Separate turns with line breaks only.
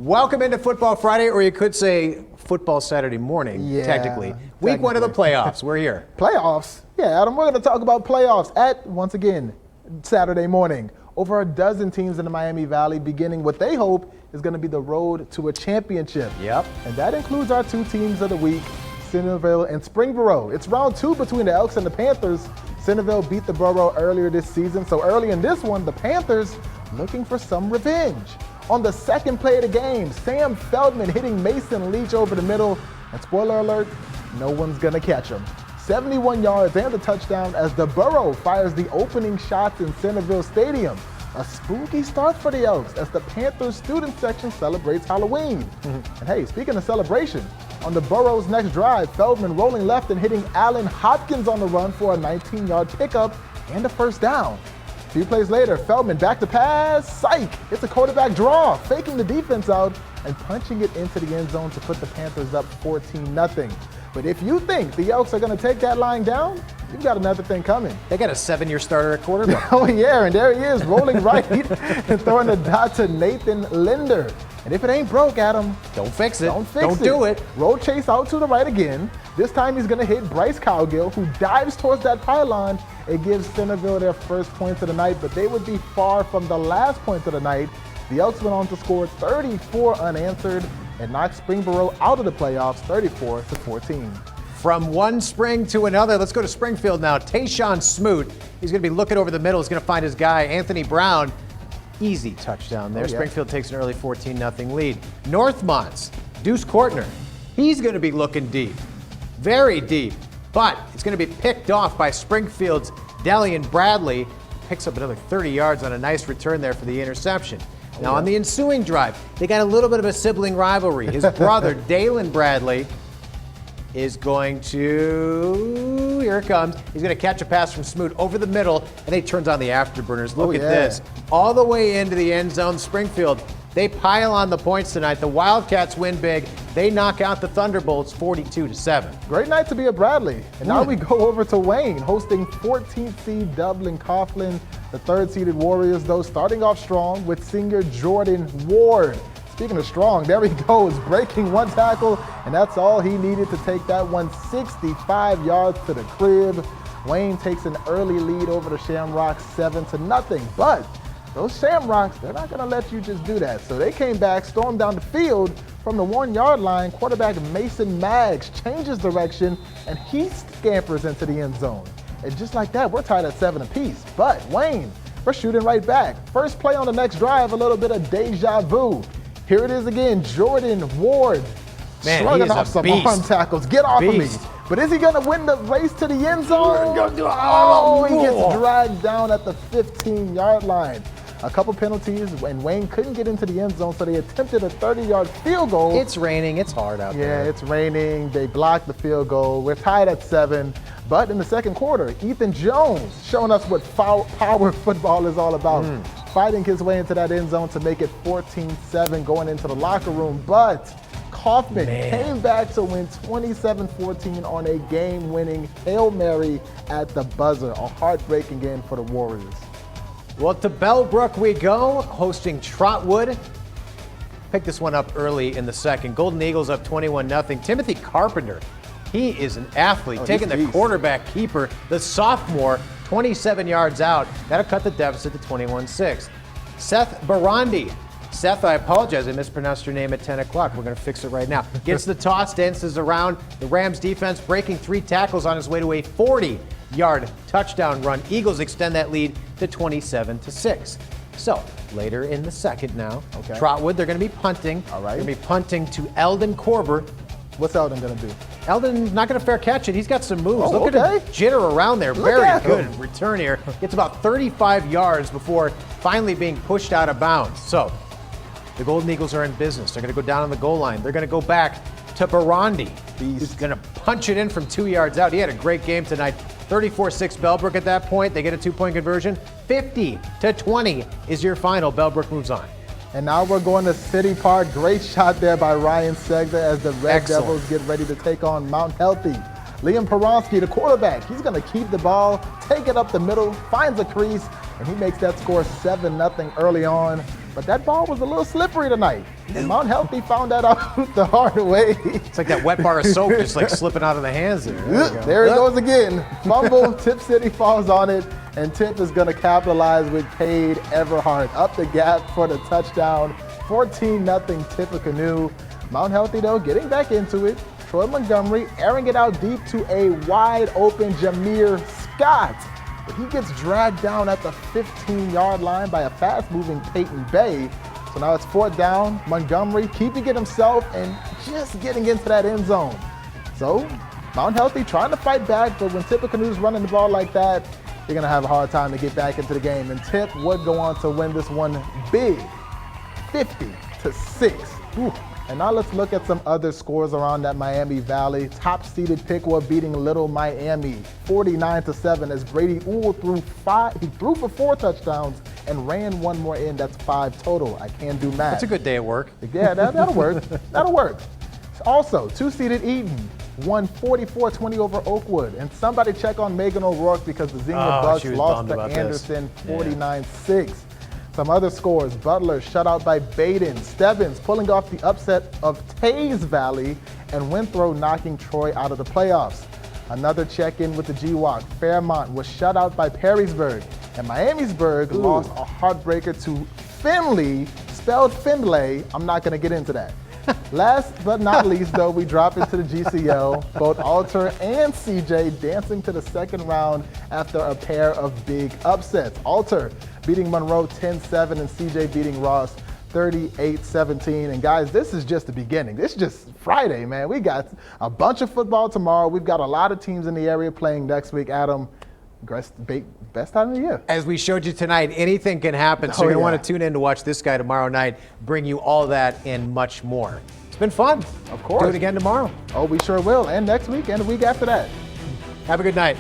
Welcome into Football Friday, or you could say Football Saturday morning, technically. Week one of the playoffs. We're here.
Playoffs? Yeah, Adam, we're going to talk about playoffs at, once again, Saturday morning. Over a dozen teams in the Miami Valley beginning what they hope is going to be the road to a championship.
Yep.
And that includes our two teams of the week, Centerville and Springboro. It's round two between the Elks and the Panthers. Centerville beat the Borough earlier this season, so early in this one, the Panthers looking for some revenge. On the second play of the game, Sam Feldman hitting Mason Leach over the middle, and spoiler alert, no one's gonna catch him. 71 yards and a touchdown as the Borough fires the opening shots in Centerville Stadium. A spooky start for the Elks as the Panthers student section celebrates Halloween. And hey, speaking of celebration, on the Borough's next drive, Feldman rolling left and hitting Allen Hopkins on the run for a 19-yard pickup and a first down. A few plays later, Feldman back to pass, psych! It's a quarterback draw, faking the defense out and punching it into the end zone to put the Panthers up 14-0. But if you think the Elks are going to take that line down, you've got another thing coming.
They got a 7-year starter at quarterback.
Oh yeah, and there he is, rolling right and throwing a dot to Nathan Linder. And if it ain't broke, Adam,
don't fix it.
Don't do it. Roll chase out to the right again. This time he's going to hit Bryce Cowgill, who dives towards that pylon. It gives Centerville their first points of the night, but they would be far from the last points of the night. The Elks went on to score 34 unanswered and knocked Springboro out of the playoffs 34-14.
From one spring to another, let's go to Springfield now. Tayshawn Smoot, he's going to be looking over the middle. He's going to find his guy, Anthony Brown. Easy touchdown there. Springfield takes an early 14-0 lead. Northmont's Deuce Kortner, he's going to be looking deep, very deep, but it's going to be picked off by Springfield's Delian Bradley. Picks up another 30 yards on a nice return there for the interception. Now on the ensuing drive, they got a little bit of a sibling rivalry. His brother, Dayton Bradley, is going to, here it comes, he's going to catch a pass from Smoot over the middle, and he turns on the afterburners. Look at this. All the way into the end zone, Springfield, they pile on the points tonight. The Wildcats win big. They knock out the Thunderbolts 42-7.
Great night to be a Bradley. And now we go over to Wayne, hosting 14th seed Dublin Coffman. The third-seeded Warriors, though, starting off strong with senior Jordan Ward. Speaking of strong, there he goes, breaking one tackle, and that's all he needed to take that one 65 yards to the crib. Wayne takes an early lead over the Shamrocks 7-0, but those Shamrocks, they're not going to let you just do that. So they came back, stormed down the field from the 1-yard line. Quarterback Mason Maggs changes direction, and he scampers into the end zone. And just like that, we're tied at 7 apiece. But Wayne, we're shooting right back. First play on the next drive, a little bit of deja vu. Here it is again, Jordan Ward, slugging off some arm tackles. Get off of me. But is he going to win the race to the end zone? Oh, he gets dragged down at the 15-yard line. A couple penalties, and Wayne couldn't get into the end zone, so they attempted a 30-yard field goal.
It's raining. It's hard out there.
Yeah, it's raining. They blocked the field goal. We're tied at 7. But in the second quarter, Ethan Jones showing us what power football is all about. Fighting his way into that end zone to make it 14-7 going into the locker room. But Coffman came back to win 27-14 on a game-winning Hail Mary at the buzzer. A heartbreaking game for the Warriors.
Well, to Bellbrook we go, hosting Trotwood. Pick this one up early in the second. Golden Eagles up 21-0. Timothy Carpenter, he is an athlete, taking the quarterback keeper, the sophomore, 27 yards out. That'll cut the deficit to 21-6. Seth Barandi. Seth, I apologize, I mispronounced your name at 10 o'clock. We're going to fix it right now. Gets the toss, dances around. The Rams defense breaking 3 tackles on his way to a 40-yard touchdown run. Eagles extend that lead to 27-6. So, later in the second now, Trotwood, they're going to be punting.
All right.
They're going to be punting to Eldon Korber.
What's Eldon going to do?
Eldon's not going to fair catch it. He's got some moves. Look at him jitter around there. Very good return here. Gets about 35 yards before finally being pushed out of bounds. So, the Golden Eagles are in business. They're going to go down on the goal line. They're going to go back to Barandi. He's going to punch it in from 2 yards out. He had a great game tonight. 34-6 Bellbrook at that point. They get a 2-point conversion. 50-20 is your final. Bellbrook moves on.
And now we're going to City Park. Great shot there by Ryan Segda as the Red Devils get ready to take on Mount Healthy. Liam Peronsky, the quarterback, he's going to keep the ball, take it up the middle, finds a crease, and he makes that score 7-0 early on. But that ball was a little slippery tonight. And Mount Healthy found that out the hard way.
It's like that wet bar of soap just like slipping out of the hands there.
There it goes again. Fumble, Tip City falls on it, and Tip is going to capitalize with Cade Everhart up the gap for the touchdown. 14-0 Tippecanoe. Mount Healthy, though, getting back into it. Troy Montgomery airing it out deep to a wide open Jameer Scott. But he gets dragged down at the 15-yard line by a fast-moving Peyton Bay. So now it's 4th down. Montgomery keeping it himself and just getting into that end zone. So Mount Healthy trying to fight back, but when Tippecanoe's running the ball like that, you're going to have a hard time to get back into the game. And Tip would go on to win this one big, 50-6. Ooh. And now let's look at some other scores around that Miami Valley. Top-seeded Piqua beating Little Miami 49-7 as Brady Uhl threw for 4 touchdowns and ran one more in. That's 5 total. I can't do math.
That's a good day at work.
Yeah, that'll work. That'll work. Also, 2-seeded Eaton won 44-20 over Oakwood. And somebody check on Megan O'Rourke because the Zinger Bucks lost to Anderson 49-6. Some other scores, Butler shut out by Baden, Stebbins pulling off the upset of Taze Valley, and Winthrop knocking Troy out of the playoffs. Another check-in with the GWAC, Fairmont was shut out by Perrysburg, and Miamisburg lost a heartbreaker to Finley, spelled Finlay. I'm not gonna get into that. Last but not least, though, we drop into the GCL. Both Alter and CJ dancing to the second round after a pair of big upsets. Alter beating Monroe 10-7 and CJ beating Ross 38-17. And guys, this is just the beginning. This is just Friday, man. We got a bunch of football tomorrow. We've got a lot of teams in the area playing next week. Adam, best time of the year.
As we showed you tonight, anything can happen. So you're going to want to tune in to watch this guy tomorrow night, bring you all that and much more. It's been fun.
Of course.
Do it again tomorrow.
Oh, we sure will. And next week and the week after that.
Have a good night.